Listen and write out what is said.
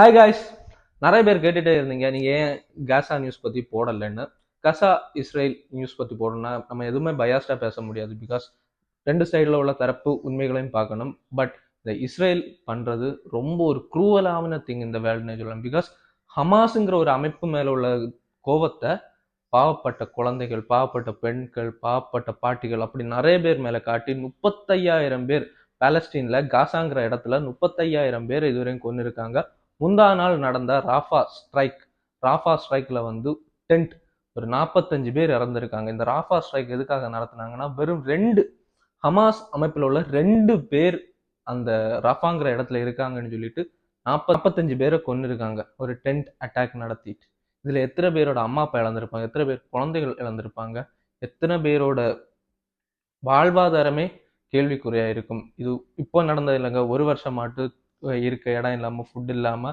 Hi guys. நிறைய பேர் கேட்டுட்டே இருந்தீங்க நீங்க ஏன் காசா நியூஸ் பத்தி போடலைன்னு. காசா இஸ்ரேல் நியூஸ் பத்தி போடணும்னா நம்ம எதுவுமே பயாஸ்டா பேச முடியாது. பிகாஸ் ரெண்டு சைடில் உள்ள தரப்பு உண்மைகளையும் பார்க்கணும். பட் இந்த இஸ்ரேல் பண்றது ரொம்ப ஒரு குரூவலான திங் இந்த வேர்ல்டுன்னு சொல்லலாம். பிகாஸ் ஹமாஸுங்கிற ஒரு அமைப்பு மேல உள்ள கோவத்தை பாவப்பட்ட குழந்தைகள், பாவப்பட்ட பெண்கள், பாவப்பட்ட பாட்டிகள் அப்படி நிறைய பேர் மேல காட்டி 35,000 பேர் பாலஸ்டீன்ல காசாங்கிற இடத்துல 35,000 பேர் இதுவரையும் கொண்டு இருக்காங்க. முந்தா நாள் நடந்த ராஃபா ஸ்ட்ரைக்ல வந்து டென்ட் ஒரு 45 பேர் இறந்திருக்காங்க. இந்த ராஃபா ஸ்ட்ரைக் எதுக்காக நடத்தினாங்கன்னா வெறும் ஹமாஸ் அமைப்பில் உள்ள 2 பேர் அந்த ராஃபாங்கிற இடத்துல இருக்காங்கன்னு சொல்லிட்டு 45 பேரை கொண்டு இருக்காங்க ஒரு டென்ட் அட்டாக் நடத்திட்டு. இதுல எத்தனை பேரோட அம்மா அப்பா இழந்திருப்பாங்க, எத்தனை பேர் குழந்தைகள் இழந்திருப்பாங்க, எத்தனை பேரோட வாழ்வாதாரமே கேள்விக்குறியா இருக்கும். இது இப்போ நடந்தது இல்லைங்க, ஒரு வருஷமாட்டு இருக்க இடம் இல்லாம, ஃபுட் இல்லாம